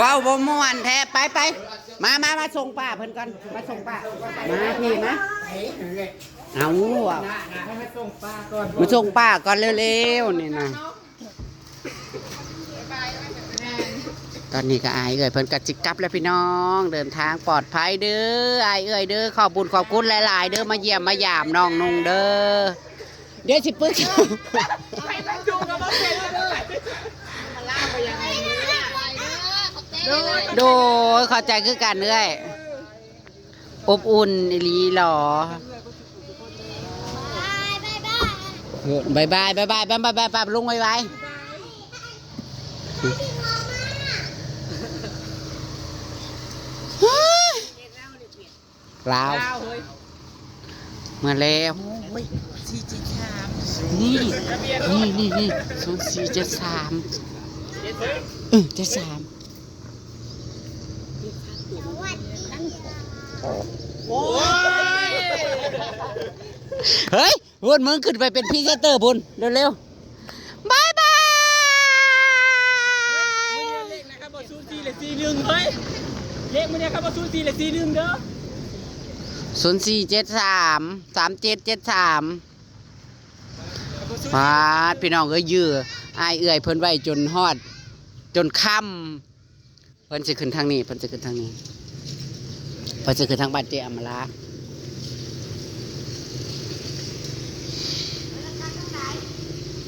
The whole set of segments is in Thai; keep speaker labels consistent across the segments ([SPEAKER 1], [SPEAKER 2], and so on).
[SPEAKER 1] ว้าวบ่ม่วนแท้ไปมาส่งป้าเพิ่นก่อนมาส่งป้ามาพี่มาเอาอ่ะมาส่งป้าก่อนเร็วๆนี่นะตอนนี้ก็อายเอ่ยเพิ่นก็จิกลับแล้วพี่น้องเดินทางปลอดภัยเด้ออายเอ่ยเด้อขอบบุญขอบคุณหลายๆเด้อมาเยี่ยมมายามน้องนุ่งเด้อเดี๋ยวสิปึ๊กโดยเข้าใจคือกันเอ้ยอบอุ่นอีหลีหรอบายบายป้าลุงบายบายลาวมาแล้วนี่047373เฮ้ยบุญมึงขึ้นไปเป็นพรีเซนเตอร์บุญเร็วๆบายบายเลขนะครับบอสูซีเลย41เฮ้ยเลขมันเนี่ยครับบอสูซีเลย41เด้อ04733773พาดพี่น้องเอ้ยยื้ออายเอื่อยเพิ่นไว้จนฮอดจนค่ำเพิ่นสิขึ้นทางนี้เพิ่นสิขึ้นทางบ้านเจอมรา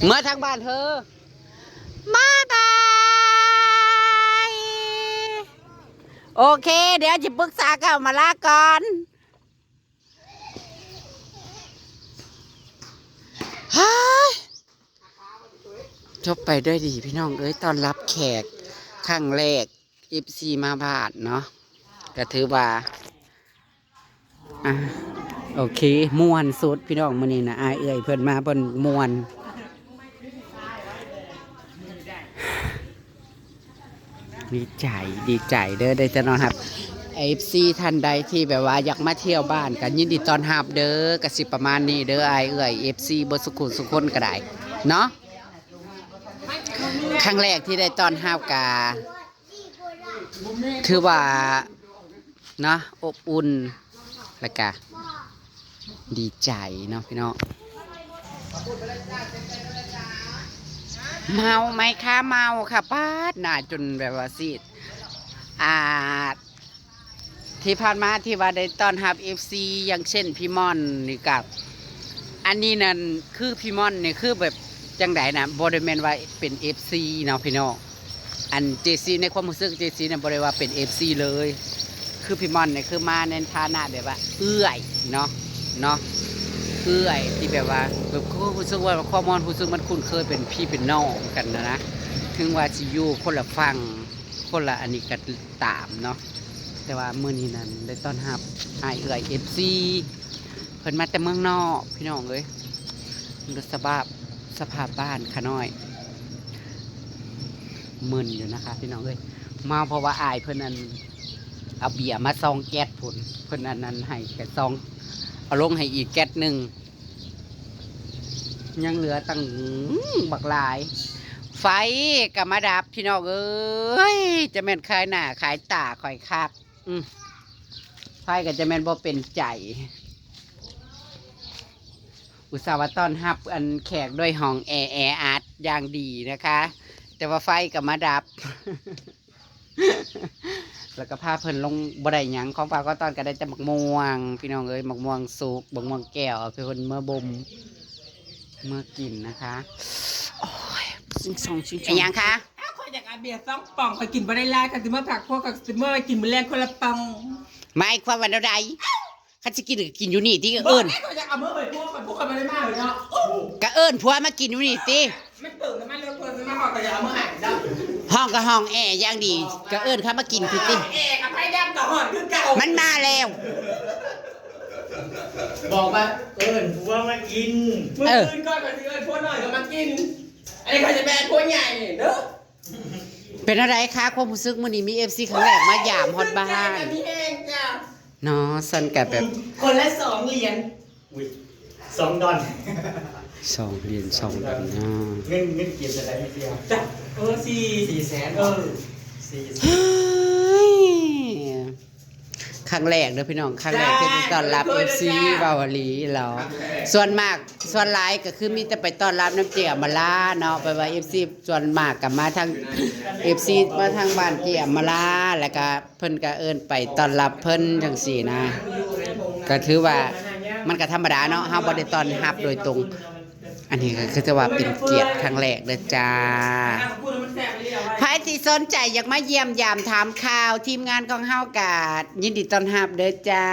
[SPEAKER 1] เมื่อทางบ้านเธอมาบายโอเคเดี๋ยวจะปรึกษากับมาลาก่อนจบไปด้วยดีพี่น้องเอ้ยต้อนรับแขกครั้งแรกFCมาบ้านเนาะก็ถือว่าโอเคม่วนสุดพี่น้องมื้อนี้นะอายเอ่ยเพิ่นมาเพิ่นม่วนดีใจเด้อได้จะนอนครับ FC ท่านใดที่แบบว่าอยากมาเที่ยวบ้านกันยินดีต้อนรับเด้อก็สิประมาณนี้เด้ออายเอ่ย FC บ่สุขุสุคนก็ได้เนาะครั้งแรกที่ได้ต้อนรับกาถือว่าเนาะอบอุ่นแล้วก็ดีใจเนาะพี่น้องเมาไหมคะเมาค่ะป้าดหน้าจนแบบว่าสิที่ผ่านมาที่ว่าได้ต้อนรับ FC อย่างเช่นพี่ม่อนนี่กับอันนี้นั่นคือพี่ม่อนนี่คือแบบจังไดนะบ่ได้แม่นว่าเป็น FC เนาะพี่น้องอัน JC ในความรู้สึก JC น่ะบ่ได้ว่าเป็น FC เลยคือพี่ม่อนเนี่ยคือมาในฐานะแบบว่าเอื้อยเนาะเอื้อยที่แบบว่าแบบรู้สึกว่าข้อมูลรู้สึกมันคุ้นเคยเป็นพี่เป็นน้องกันนะถึงว่าสิอยู่คนละฝั่งคนละอันนี้ก็ตามเนาะแต่ว่ามื้อนี้นั้นได้ต้อนรับอ้ายเอื้อย FC เพิ่นมาแต่เมืองนอกพี่น้องเอ้ยดูสภาพบ้านขาน้อยมึนอยู่นะคะพี่น้องเอ้ยมาเพราะว่าอ้ายเพิ่นนั้นเอาเบียร์มาซองแก๊สผลเพิ่นอันนั้นให้แก๊สซองเอาลงให้อีกแก๊สหนึ่งยังเหลือตั้งบักหลายไฟกับมาดับพี่น้องเอ้ยจะแม่นขายหน้าขายตาคอยคักไฟก็จะแม่นบ่เป็นใจอุตส่าห์ต้อนรับอันแขกด้วยห้องแอร์อัดอย่างดีนะคะแต่ว่าไฟกับมาดับ แล้วก็พาเพิ่นลงบ่ได้หยังของฝากก็ตอนก็ได้แต่บักม่วงพี่น้องเอ้ยบักม่วงสุกบักม่วงแก้วเพิ่นเมื่อบ่มเมื่อกินนะคะโอ้ยชิงยังคะ
[SPEAKER 2] คอยอยากอาเบียร์2ป่องคอยกินบ่ได้หลายก็สิมาผักพวกก็สิมากินมื้อแรงคนละป่อง
[SPEAKER 1] ไม่ความวันใดคันสิกินก็กินอยู่นี่ที่เอิ้น
[SPEAKER 2] คอยอยากเอามื้อไปพวกกันบ่ได้มาเลยเนาะ
[SPEAKER 1] ก็เอิ้นผัวมากินอยู่นี่ติ
[SPEAKER 2] มันตื่นแล้วมันเลิกเพิ่นมาบอกก็อยากเอามื้อให้เด้อ
[SPEAKER 1] ห้องก็ห้องแอร์อย่างดีก็เอิ้นเขามากินคือติ
[SPEAKER 2] แอร์กับไผดำก็ฮอดคือเก่า
[SPEAKER 1] มันมาแล้ว
[SPEAKER 3] บอกว่าเอิ้นผัวมากิน
[SPEAKER 2] มื้ออื่นก่อนก็สิเอิ้นผัวน้อยก็มากินอันนี้เขาจะแบนผัวใหญ่เด้อ
[SPEAKER 1] เป็นอะไรคะความรู้สึกมื้อนี้มี FC ครั้งแรกมายามฮอดบ้านเนาะซั่นก็แบบ
[SPEAKER 2] คนละ2เหรียญ
[SPEAKER 3] อุ้ย2 ดอล
[SPEAKER 1] 2เหรียญ2 ดอล
[SPEAKER 3] เงินเก็บอะไรไม่เสีย
[SPEAKER 2] จ้ะ4แสน
[SPEAKER 1] ครั้งแรกเด้อพี่น้องครั้งแรกที่ได้ต้อนรับ FC บาวาลีเราส่วนมากส่วนหลายก็คือมีแต่ไปต้อนรับน้ำเจียมาลาเนาะไปว่า FC ส่วนมากก็มาทาง FC มาทางบ้านเจียมาลาแล้วก็เพิ่นก็เอิ้นไปต้อนรับเพิ่นจังซี่นะก็ถือว่ามันก็ธรรมดาเนาะเฮาบ่ได้ต้อนรับโดยตรง อันนี้ก็คือจะว่าเป็นเกียรติครั้งแรกเด้อจ้า
[SPEAKER 2] พูดแล้วมันแซ่บไปเรียกว่า
[SPEAKER 1] ใครที่สนใจอยากมาเยี่ยมยามถามข่าวทีมงานของเฮากาดยินดีต้อนรับเด้อจ้า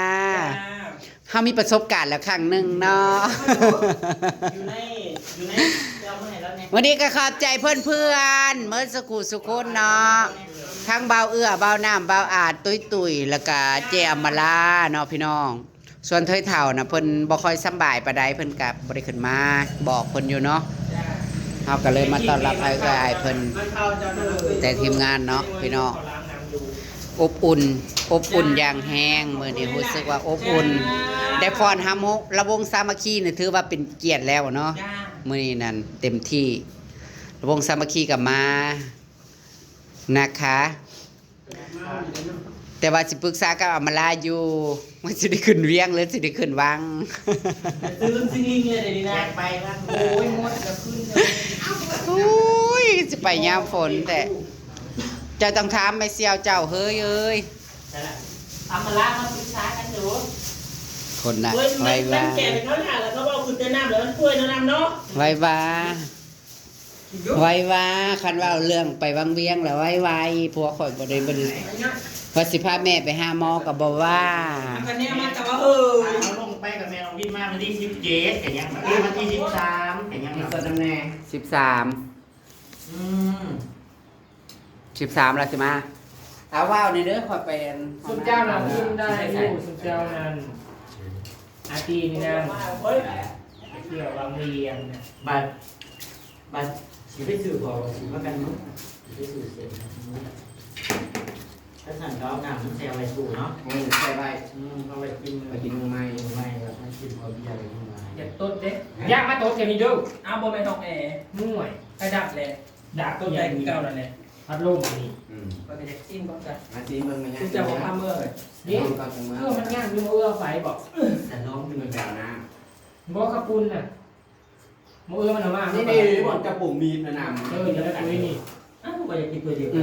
[SPEAKER 1] เฮามีประสบการณ์แล้วครั้งหนึ่งเนาะ
[SPEAKER 3] อยู่ในเอามาให้แล้วเนี่ย
[SPEAKER 1] วันนี้ก็ขอบใจเพื่อนๆเมื่อสักครู่สุคนเนาะทั้งเบาเอื้อเบาน้ำเบาอาจตุยๆแล้วก็เจอมมาลาเนาะพี่น้องส่วนเทยเฒ่านะเพิ่นบ่ค่อยสำบายปานใดเพิ่นก็บ่ได้ขึ้นมาบอกเพิ่นอยู่เนาะเฮาก็เลยมาต้อนรับไอ้เอื้อไอ้เพิ่นแต่ทีมงานเนาะพี่น้องอบอุ่นอย่างแห้งมื้อนี้รู้สึกว่าอบอุ่นได้ฟ้อนหำฮกระวงสามัคคีนี่ถือว่าเป็นเกียรติแล้วเนาะมื้อนี้นั่นเต็มที่ระวงสามัคคีก็มานะคะ แต่ว่าสิปรึกษากับอำมาลาอยู่ว่าสิได้ขึ้นเวียงหรือสิได้ขึ้นวัง
[SPEAKER 3] ซื้อซิงลิงเลยเดี๋ยวนี้นะไปครับโอ้ยมดจะขึ้นเลย
[SPEAKER 1] โอ้ยสิไปยามฝนแต่เจ้าต้องถามไม่เสียวเจ้าเฮ้ยเอ้ย
[SPEAKER 3] เอามาลามาปรึกษากันดู
[SPEAKER 1] คนน่ะ
[SPEAKER 3] เฮ้ย
[SPEAKER 1] ไว้
[SPEAKER 3] มั
[SPEAKER 1] ว่าน
[SPEAKER 3] แก่เป็นเขาหนาแล้วเขาบอกคุณจะน้ำแล้วมันช่วยน้ำเนาะ
[SPEAKER 1] ไว้ว่าคันว่าเอาเรื่องไปวังเวียงแล้วไว้พวกข่อยบ่ได้บ่ได้ว่าสิพาแม่ไปหาหมอก็บ่ว่า
[SPEAKER 2] กันเนี่ยมาแต่ว่า
[SPEAKER 3] เอาลงไปกับแมววิ่งมาวันที่17แต่ยังวันที่13แต่ยังสดน้ำแน่
[SPEAKER 1] 13
[SPEAKER 3] อืม
[SPEAKER 1] 13แล้วสิมาเอาว้าวนี่เด้อข่อยไปอัน
[SPEAKER 4] สุดเจ้าน่ะขึ้นได้อยู่สุดเจ้านั้นอาทีนี่นะ
[SPEAKER 3] เฮ้ย
[SPEAKER 4] ไปเที่ยวบางเรียงนะ
[SPEAKER 3] บัตรสิไปสื่อพอสิว่ากันมั้งไปสื่อเสร็จถ้าสั่งก็เอาน้ำมันแซวไว้ถูเนาะ
[SPEAKER 1] ใส่ไว้
[SPEAKER 3] เอาไปกิน
[SPEAKER 1] ไปกินมื้อใหม่
[SPEAKER 3] ไม่ครับไม่กินพอเบียร์เลยทั้งหลาย
[SPEAKER 4] อย่าต้นเด็กยากมาโต๊ะจะมีดู
[SPEAKER 2] เอาบ่แม่นของแอร์
[SPEAKER 4] นุ่วย
[SPEAKER 2] กระดับเลย
[SPEAKER 4] ดาบ
[SPEAKER 2] ต้
[SPEAKER 4] ต้
[SPEAKER 2] น
[SPEAKER 4] น
[SPEAKER 2] ใจ
[SPEAKER 4] ใหญ่
[SPEAKER 2] เก่านั่นแหละ
[SPEAKER 4] พัดลมนี่
[SPEAKER 2] ก็จะได้ซิมก่อนจ้ะ
[SPEAKER 1] มาซีเบิ่งมา
[SPEAKER 2] คือจะบอกทำเมื่อ
[SPEAKER 4] นี่เพื่อมันย่างคือมือเอื้อไฟบอก
[SPEAKER 3] แต่น้องคือมันแบบน้
[SPEAKER 4] บอกขับปุ้นน่ะมือเอื้อมันเอามา
[SPEAKER 1] นี่บ่จะปุ่มมีดนะนำ
[SPEAKER 4] อย่าได้คุยนี่
[SPEAKER 2] อ้าวก็อยากกินตัวเดียว
[SPEAKER 3] ำ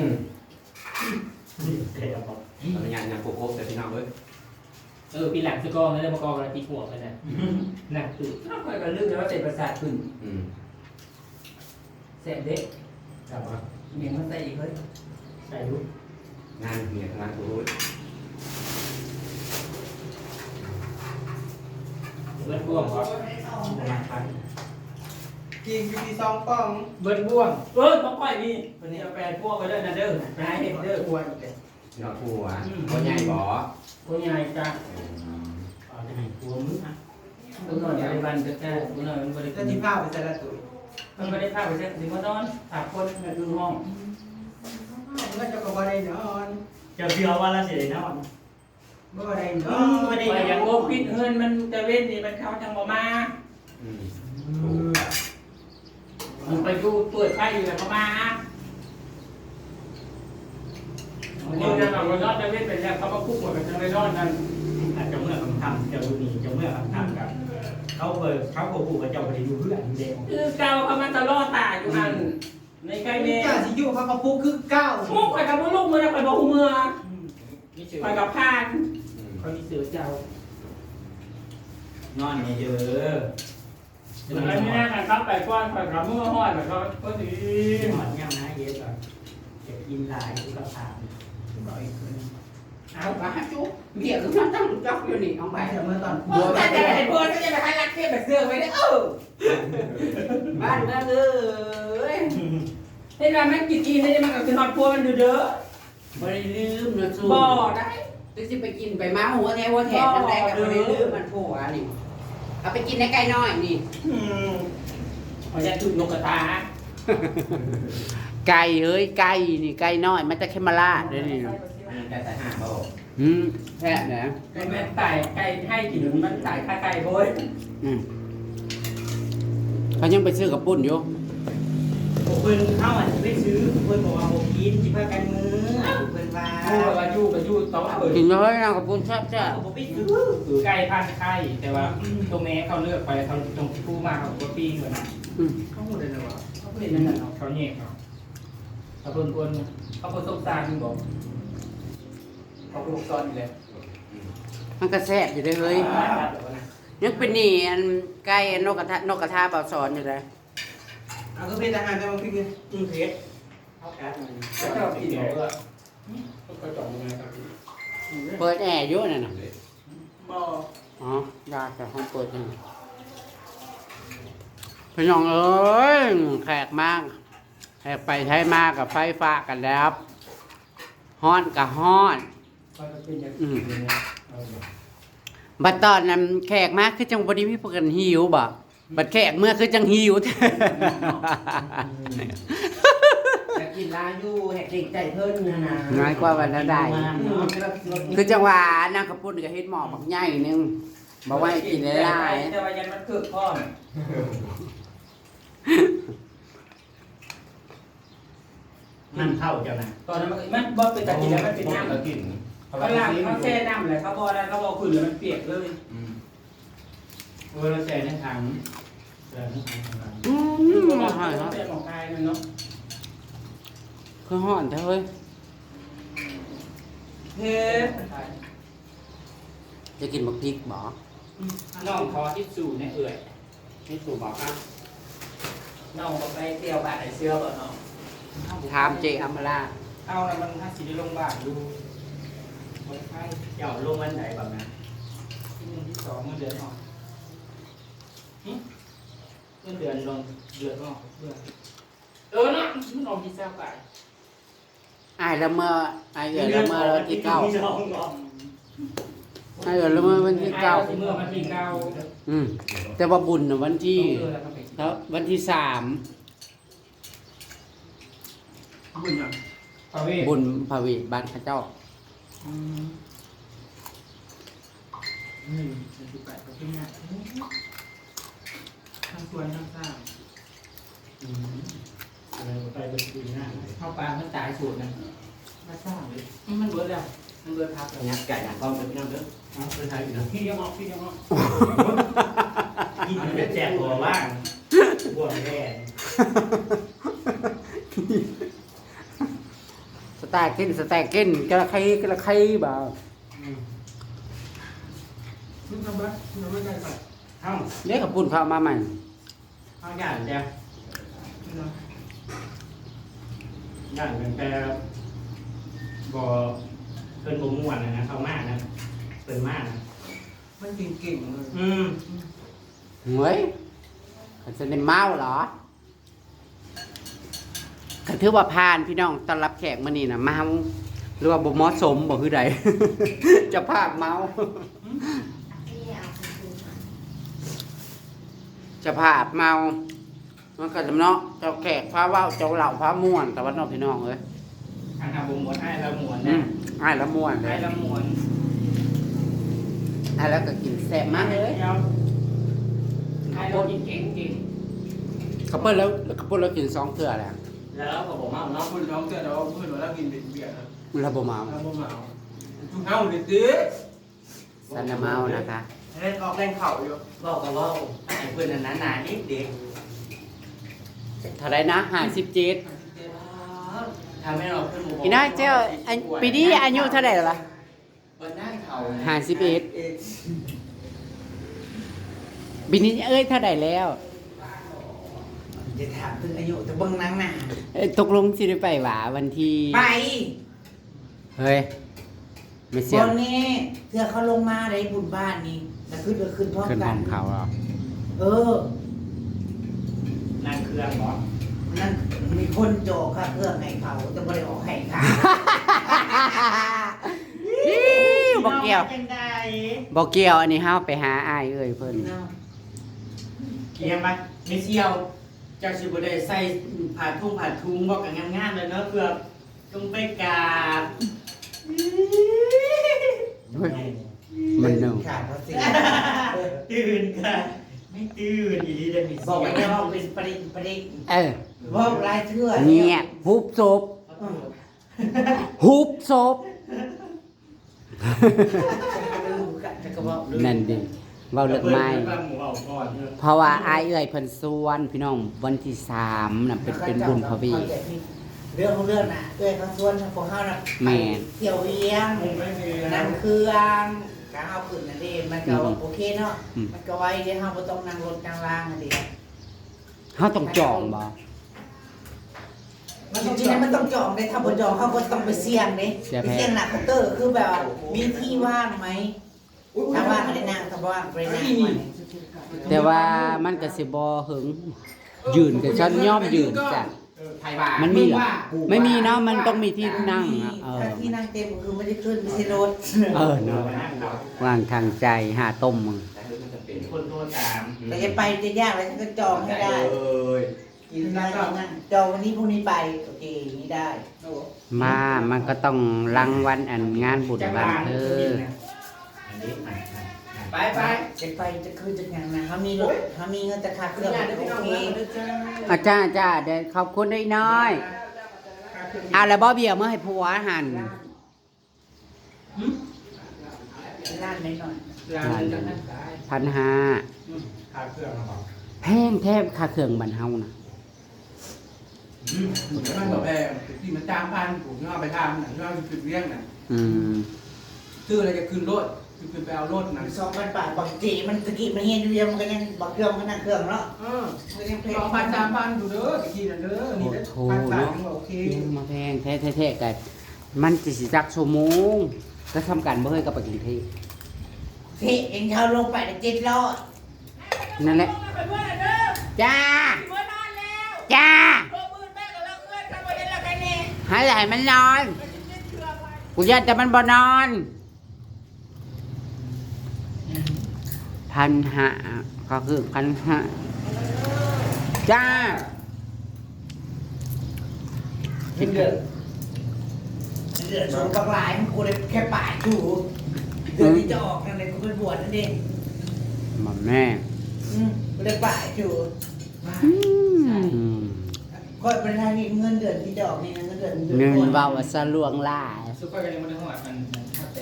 [SPEAKER 3] เดี๋ยวบอก
[SPEAKER 1] ตอนนี้ยังโคกแต่พี่น้องเอ้ย
[SPEAKER 4] ปีหลังสกองแล้วมากองอะไรตีหัวกันนะหนักตื่น
[SPEAKER 2] ถ้าคอยกันลึกแล้วว่าเจ็บประสาทขึ้นแสบเด็ก
[SPEAKER 3] จับว่า
[SPEAKER 2] เมียมันใส่อีกเฮ้ย
[SPEAKER 3] ใส่ลูก
[SPEAKER 1] งานเมียงานกูรู้
[SPEAKER 4] เบิร์ดบ่วงครับ
[SPEAKER 3] ประมาณพัน
[SPEAKER 2] กินอยู่ที่ซองป้อง
[SPEAKER 4] เบิร์ดบ่วง
[SPEAKER 2] ต้องปล่อยนี่วันนี้เอาแปลพวกไปเด้อนะเด้อไปหาเห็ดเด้อ
[SPEAKER 3] ตัวอีกเลย
[SPEAKER 1] เนาะทัวบ่ใหญ่บ่
[SPEAKER 4] คนใหญ่จ้า
[SPEAKER 3] เอาจะให้ตัวมึงอ่ะ
[SPEAKER 2] ตัวหน่อยในวันเด้อจ้าตัวหน่อยมันบริ
[SPEAKER 5] ก็ที่ผ้าไปใส่ละตัว
[SPEAKER 2] มันไม่ได้พาไปเส้นถึงมานอนถามคนมาดูห้อง
[SPEAKER 5] เมื่อจะก็บ่ได้นอน
[SPEAKER 3] เจ้าเชื่อว่าเราเสียนอน
[SPEAKER 5] บ่ได้น
[SPEAKER 3] อื
[SPEAKER 5] อ
[SPEAKER 3] ม
[SPEAKER 5] น
[SPEAKER 3] ไม่ได้
[SPEAKER 2] ไปอย่างโกปิดเฮือนมันจะเว้นนี่มันเข้าจังบ่มา มันไปดูตัวไข่อยู่แล้วก็มาคนนั้นเรานอนจะเว้นไปแล้วเขาก็คุกหมดกันจะไปนอนนั่น
[SPEAKER 3] อาจจะเมื่อคำทำเจ้าดูนี่จะเมื่อคำทำกับเขาโกหกกับเจ้าไปดูเพื่อนเด็ก
[SPEAKER 2] คือเก่าเขามันจะล่อตาอยู่อันในใกล้เมฆ
[SPEAKER 5] เจ้าสิอยู่เขาก็ปุ๊กคือเก้า
[SPEAKER 2] มุกข่อยกับลูกมือข่อยบอกมือข่อยกับพาน
[SPEAKER 4] เขามีเสือเจ้าน
[SPEAKER 3] อนเยอะ
[SPEAKER 2] แล้วนี่นะเขาไปก้อนข่อยกับมือห้อยข่อยก็ดี
[SPEAKER 3] นอนย่ำนะเยอะก่อนเก็บกินลายที่เขาถาม
[SPEAKER 1] เอาไปหาจุ๊บเมียคือมันตั้งจักอยู่นี่เอาไป
[SPEAKER 5] ไปแต่เมื่อตอน
[SPEAKER 2] โอ้แต่จะเห็นเพื่อนก็จะไปให้รักเทียบแบบเสื้อไว้ได้บ้านเมืองเอ้ยเห็นว่ามันกินได้มันก็คือฮอตพัวมันดูเด้อ
[SPEAKER 1] บ่ได้ลืมนะจู
[SPEAKER 2] บ่ได้
[SPEAKER 1] ตึกสิไปกินไปมาหัวแท้จังได๋ก็บ่ได้ลืมมันผัวนี่เอาไปกินในไก่น้อยนี่
[SPEAKER 2] เขาจะถูกนกกระตา
[SPEAKER 1] ไก่เอ้ยไก่นี่ไก่น้อยมันจะเข้มมาลาดเด้อนี่
[SPEAKER 3] แต่หาบ่
[SPEAKER 1] แท้นะ
[SPEAKER 2] ไก่แม่ไก่ไก่ให้กินมันจ่ายค่าไก่โว้ย
[SPEAKER 1] เขายังไปซื้อกับปุ้นอยู่
[SPEAKER 2] โอ้
[SPEAKER 3] เพิ่นเข้าอ่ะสิไปซื้อเพิ่นบอกว่าบ่กินสิพากันมื้อเพิ่นว่า
[SPEAKER 2] ยู่กับยู่ต้องเปิด
[SPEAKER 1] กินเลยนะกับปุ้นแซ่บจ้ะ
[SPEAKER 3] บ่ไปซื้อ
[SPEAKER 4] ไก่พันไข่แต่ว่าตัวแม่เขาเลือกไปเขาตรงที่ผู้มาเขาก็ปิ้งเลยนะ
[SPEAKER 5] เขาพูดได้เลยวะ
[SPEAKER 2] เขาเห็นนั่นน่ะเนาะ
[SPEAKER 4] เขาแยกเขาคนเขาผสมตาคุณบอกเขาปลูกซ้อนอยู่เลย
[SPEAKER 1] มันก็แซ่บอยู่เด้อเฮ้ยยังเป็นนี่อันไก่นกกระทาเบาสอนอยู่เลย
[SPEAKER 5] เอาก็เป็นทหารแต่บางทีคือ
[SPEAKER 3] เพชรเอาการมัน
[SPEAKER 2] เขาจะกินเดี๋ยวก็
[SPEAKER 4] ก็จอดยังไงครับ
[SPEAKER 1] เปิดแอร์อยู่นั่นน่ะ
[SPEAKER 2] บ่
[SPEAKER 1] อ๋อยาแต่ห้องเปิดยังพี่น้องเอ้ยแขกมากแขกไปใช้มากกับไฟฟ้ากันแล้วฮ้อนกับฮ้อน
[SPEAKER 4] ก็จะเป็นอย่าง
[SPEAKER 1] อืม
[SPEAKER 4] นี้
[SPEAKER 1] บัดตอนนั้นแขกมากคือจังบดีพี่ปกันหิวบ่บัดแขกเมื่อคือจังหิว
[SPEAKER 2] จะกินลาอยู่แหกเด็กใจเพิ่นนะ
[SPEAKER 1] น้อยกว่าวันละได้ คือจังหวะนางกระปุ้นกับเฮ็ดหมอบักใหญ่นึงบอกว่าให้กินหลาย
[SPEAKER 2] แต่ว่ายันมันเกิดพ่อ
[SPEAKER 3] นั่นเข้าจังนะ
[SPEAKER 2] ตอนนั้นมันบ่เป็นตะกินแล้วมันเป็นน้ำ
[SPEAKER 4] แล้วกิน
[SPEAKER 2] เขาล้างเขาแช่น้ำเลยเขาบ่ได้เขาบ่ขึ้นแล้วมันเปียกเลย
[SPEAKER 3] เวลาใส่ในถัง
[SPEAKER 1] ๆอืม
[SPEAKER 2] มั
[SPEAKER 1] ฮ้อนครับ
[SPEAKER 2] เป็นหมอกกายมันเนาะ
[SPEAKER 1] คือฮ้อนแท้เฮ้ย
[SPEAKER 2] เฮ็ด
[SPEAKER 1] จะกินบักพริกบ่
[SPEAKER 4] น้องคอที่สู่ในเอื่อย
[SPEAKER 1] นี่สูบอกครับ
[SPEAKER 2] น้องก็ไปเที่ยวบ้านไอ้เสื้อบ่เนาะ
[SPEAKER 1] ถามเจอัมมาลา
[SPEAKER 2] เอาแล้วมันถ้าสิได้ลงบ้านดู
[SPEAKER 3] คนไข้เจ้าลงวันไหนแบบนั้น
[SPEAKER 2] ที่1ที่2มื้อเดือนเนาะ
[SPEAKER 4] เมื่อเดือนลงเดือนก็เดือน
[SPEAKER 2] เนาะมันออกที่20บาท
[SPEAKER 1] อ้ายละเมออ้ายเอ๋ยละเมอวันที่เก้า
[SPEAKER 3] มีน้องเนาะ
[SPEAKER 1] อ้ายเอ๋ยละเมอวันที่เก้า
[SPEAKER 2] เมื่อวันที่เก้า
[SPEAKER 1] อืมแต่ว่าบุญน่ะวันที่
[SPEAKER 2] แล้วก็ไป
[SPEAKER 1] แล้ววันที่3
[SPEAKER 2] บุญอ่ะ
[SPEAKER 4] พระเวท
[SPEAKER 1] บุญพระเวทบ้านพระเจ้า
[SPEAKER 2] 18ก็ขึ้นเนี่ยทั้งสวนทั้งสร้าง
[SPEAKER 3] ไปเป็นปีหน้า
[SPEAKER 2] เข้าปลามันตายสูตรนะมาสร้างเลยมันเบิดแล้วมันเบิดพักแล้ว
[SPEAKER 3] เนี่ยไก่หนังกองเป็นพี่น้องเด้อเอาไปใช้อยู่นะ
[SPEAKER 2] พี่ยังออกพี่ยังออก
[SPEAKER 3] กินมันจะแจกหัวว่างบวมแดง
[SPEAKER 1] สแต็กกินกระไข่บ่า
[SPEAKER 5] มึงทำบ้ามึงไม่ได้ใส่
[SPEAKER 3] เอ้า
[SPEAKER 1] เรียกกับปุ่นเข้ามาใหม่
[SPEAKER 3] เอาอย่างเดียวอย่างเป็นแปลบ่เพิ่นบ่ม่วนนะเขามากนะเพิ่นมากนะ
[SPEAKER 5] มันเก่งๆเลย
[SPEAKER 1] เฮ้ยเขาจะได้เมาเหรอก็ถือว่าผ่านพี่น้องต้อนรับแขกมื้อนี้น่ะเมาหรือว่าบ่เหมาะสมบ่คือใด เจะภาพเมาเจะภาพเมามันก็จำเนาะเจ้าแขกพาเว้าเจ้าเหล่าพาม่วนแต่ว่าน้องพี่น้องเอ้ย
[SPEAKER 2] อันทำบุญหมดให้แล้วหมวน
[SPEAKER 1] อื
[SPEAKER 2] นะ
[SPEAKER 1] มอ้ายละม่วนเล
[SPEAKER 2] ให้
[SPEAKER 1] ย
[SPEAKER 2] แล้วหมวน
[SPEAKER 1] อ้ายแล้วก็กินแซ่บมากเลย
[SPEAKER 2] ให้เรากินเก่งจริง
[SPEAKER 1] เขาเปิ้ลแล้วเขาเปิ้ลแล้วกิน2เทื่อแล้ว
[SPEAKER 3] แล้วก็บอกว่า
[SPEAKER 5] น้องคุณน้องเจ้าเราเพื่อนเรากินเบียร์นะ
[SPEAKER 1] มันระบ่เมา
[SPEAKER 5] เราบ่เมาทุกเฮาเด็ดดิ
[SPEAKER 1] สันน่ะเมานะคะ
[SPEAKER 5] เล่นออกแรงเข่าอยู่
[SPEAKER 3] บอกกับว่าไอ้เพื่อนนั้นหนาๆนิดเด็ก
[SPEAKER 1] เท่าไรนะ57
[SPEAKER 3] ทำให้เราเพื่อนหมู่
[SPEAKER 1] อีน้อยเจ้าอันปีนี้อายุเท่าไหร่แล้วล่ะ
[SPEAKER 3] เปิดหน้าเขา
[SPEAKER 1] 51 ปีนี้เอ้ยเท่าไหร่แล้ว
[SPEAKER 2] จะถามถึงอายุจะเบิ่งนางหน้า
[SPEAKER 1] ตกลงสิได้ไปหวาวันที่
[SPEAKER 2] ไป
[SPEAKER 1] เฮ้ย ไม่เสีย
[SPEAKER 2] วันนี้เพื่อเขาลงมาในบุญบ้านนี่แล้วขึ้นพร้อม
[SPEAKER 1] ขึ้น
[SPEAKER 2] กั
[SPEAKER 1] ห้อน งเขาเหรอ
[SPEAKER 2] เออ
[SPEAKER 3] นั่งเครื่องเหรอ
[SPEAKER 2] นั่นมีคนโจกค่ะเครื่องให้เขาจะไม่ได้ออกให้ค่ะ
[SPEAKER 1] บอกเกี่ยว
[SPEAKER 3] จังได
[SPEAKER 1] บอกเกี่ยวอันนี้ห้าวไปหาอ้ายเอ้ยเพิ่น
[SPEAKER 3] เกียมปะไม่เชี่ยวเจ้าชิบุได้ใส่ผ่าทุ่งบอกกันงามๆเลยเนาะเพื่อต้องไปกราบ
[SPEAKER 1] เฮ้ยมันหนึ่ง
[SPEAKER 2] ขาดภาษี
[SPEAKER 3] ตื่นค่ะไม่ตื่นอีดีเดมิ
[SPEAKER 2] บอกไว้แค่ว่าเป็นประเด็น
[SPEAKER 1] เออ
[SPEAKER 2] บอกรายชื่อ
[SPEAKER 1] เงียบหุบศพหุบศพ นั่นดิเว้าเลิกไม้เพราะว่าอายเอ้ยเพิ่นส่วนพี่น้องวันที่3น่ะเป็นบุญพระเวท
[SPEAKER 6] เรื่องของเรื่องน่ะเอ้ยเขาส่วนพวกเขาน่ะ
[SPEAKER 1] แม่น
[SPEAKER 6] เที่ยวเวียงนั่งเครื่องการเอาขึ้นนั่นเองมันก็โอเคเนาะมันก็ไว้เดี๋ยวเราบ่ต้องนั่งรถนั่งรางนั่นเอง
[SPEAKER 1] เฮาต้องจองบ่
[SPEAKER 6] จริงๆมันต้องจองได้ถ้าบ่จองเขาก็ต้องไปเสี่ยงเด้ไปเสี่ยงหนักเคาน์เตอร์คือแบบว่ามีที่ว่างไหมถ้าว่างก็ได้นั่งถ้าบ่ว่างก็ได้นั่งไว้
[SPEAKER 1] แต่ว่ามันก็สิบ่หึงยืนก็ฉันยอมยืนจ้ะ
[SPEAKER 4] ไทยบ้าน
[SPEAKER 1] มันมีเหรอไม่มีเนาะมันต้องมีที่นั่งอะ
[SPEAKER 6] ถ้าที่นั่งเต็มก็คือไม่ได้ขึ้นไม่ใช่รถ
[SPEAKER 1] เนาะวางทางใจหาต้มมึง
[SPEAKER 4] คนโทรตาม
[SPEAKER 6] แต่จะไปจะยากแล้วฉันก็จองให้ได้กินได้นั่งจองวันนี้พรุ่งนี้ไปโอเคอย่างนี้ได้
[SPEAKER 1] มามันก็ต้องรังวันอันงานบุญวันเธอ
[SPEAKER 4] ไปไป
[SPEAKER 6] จะไปจะคืนจะยังนะเขามีรถเขามีเงินจะค่าเครื่องโอเค
[SPEAKER 1] อาจารย์จ้าเดี๋ยวขอบคุณได้น้อยเอาแล้วบ่เบี้ยเมื่อให้ผัวหัน
[SPEAKER 6] ล้านนิดหน่อย
[SPEAKER 4] ร้านนึงนะ
[SPEAKER 1] 1,500
[SPEAKER 4] ขาเครื่องครับ
[SPEAKER 1] แพงแทบค่าเครื่องบ้านเฮานะ
[SPEAKER 5] มันแบบแพงที่มันจ้างพันผมก็เอาไปทำหนังก็เอาขึ้นเรื่องน่ะ
[SPEAKER 1] อืม
[SPEAKER 5] ซื้ออะไรจะขึ้นรถขึ้นไปเอารถน่ะ
[SPEAKER 6] 2,000 บาทบางทีมันตะกี้มันเฮียนอยู่ยังมันก็ยังบักเครื่องมันนั่งเครื่องเนาะมันยังเพลง
[SPEAKER 5] 2,000-3,000ดูเด้อตะกี้น่ะเด้อนี่ได้1,300โอเค
[SPEAKER 1] มาแพงแท้ๆกันมันสิจักชั่วโมงก็ทำการบ่เคยกับปกติ
[SPEAKER 6] เฮ้เองเขาลงไปได้700
[SPEAKER 1] นั่นแหละจ้าจ้าให้ไหลมันนอนกูอยากแต่มันบ่นอน1,500ก็คือ1,500จ้า
[SPEAKER 6] กินเดือดชมบักหลายมันกูได้แค่ป่าถูเดือนที่จะออกนั่นเลยกูไปบวชนั่นเอง
[SPEAKER 1] มาแม่
[SPEAKER 6] กูได้ป่าถู ก็เป็นทางนี้เงินเดือนที่จะออกนี่นะเงินเดือน
[SPEAKER 1] เงินเบาว่าสะลวงหลาย
[SPEAKER 4] ซุปเปอร์กันยังไม่ได้หอดมัน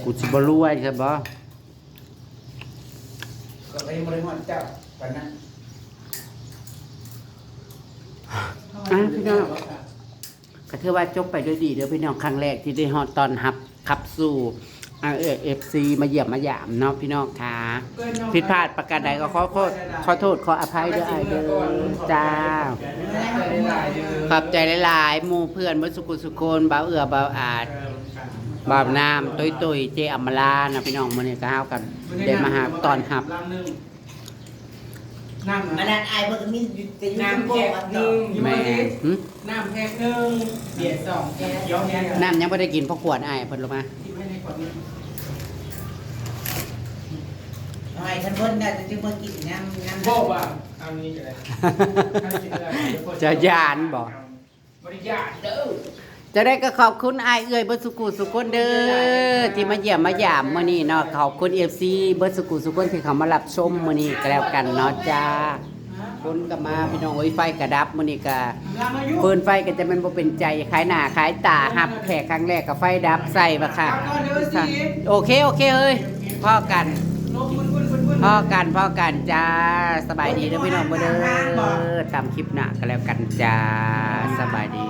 [SPEAKER 1] กูสิบ่รวยใช่บ่
[SPEAKER 6] ก็ไปบริหารเจ้าวันนั้น
[SPEAKER 1] พี่น้องก็ถือว่าจบไปด้วยดีเด้อพี่น้องครั้งแรกที่ได้ฮอดตอนรับขับสู่FC มาเยี่ยมมายามเนาะพี่น้องค่ะผิดพลาดประการใดก็ขอโทษขออภัยด้วยอ้ายเด้อจ้าขอบใจหลายๆหมู่เพื่อนบ่สุขสุคนบ่าวเอื้อบ่าวอาจบ่าวน้ำตุ้ยๆเจอมรานะพี่น้องมื้อนี้ก็เฮากันได้มาหาตอนรับ
[SPEAKER 5] น้ำ
[SPEAKER 6] มันนั้นไอ้พวกนี้จะอยู่
[SPEAKER 5] น้ำ
[SPEAKER 6] โก้
[SPEAKER 5] แพ็ค
[SPEAKER 6] อัน
[SPEAKER 5] ห
[SPEAKER 6] ต่อ
[SPEAKER 5] นึ่ง
[SPEAKER 1] แม่หึ
[SPEAKER 5] น้ำแพ็คหนึ่งเบียร์2แพ็คเดี๋ยวแพ็ค
[SPEAKER 1] น้ำยังบ่ได้กินเพราะขวดอ้ายเพิ่นลงมา
[SPEAKER 5] ที่ให้ในขวดนี้
[SPEAKER 6] ทำไมฉันเพิ่นน่ะจะมากินน้ำ
[SPEAKER 5] บอกว่าเอานี้ก็ได้
[SPEAKER 1] จะยานบ่
[SPEAKER 5] บริยานเด้อ
[SPEAKER 1] จะได้ก็ขอบคุณอ้ายเอ้ยเบิดสุกุสุคนเด้อที่มาเยี่ยมมายามมื้อนี้เนาะขอบคุณ FC เบิดสุกุสุคนที่เขามารับชมมื้อนี้ก็แล้วกันเนาะจ้าคนก็มาพี่น้องโอ้ยไฟกระดับมื้อนี้ก็
[SPEAKER 5] ลามายุ
[SPEAKER 1] เพิ่นไฟก็จะมันบ่เป็นใจขายหน้าขายตาหับแขกครั้งแรกก็ไฟดับใส่บ่ค่ะค่ะโอเคเฮ้ยพ่อกัน
[SPEAKER 5] ลบคุณ
[SPEAKER 1] พ่อกันจ้าสบายดีเด้อพี่น้องบ่เด้อตามคลิปหน้าก็แล้วกันจ้าสบายดี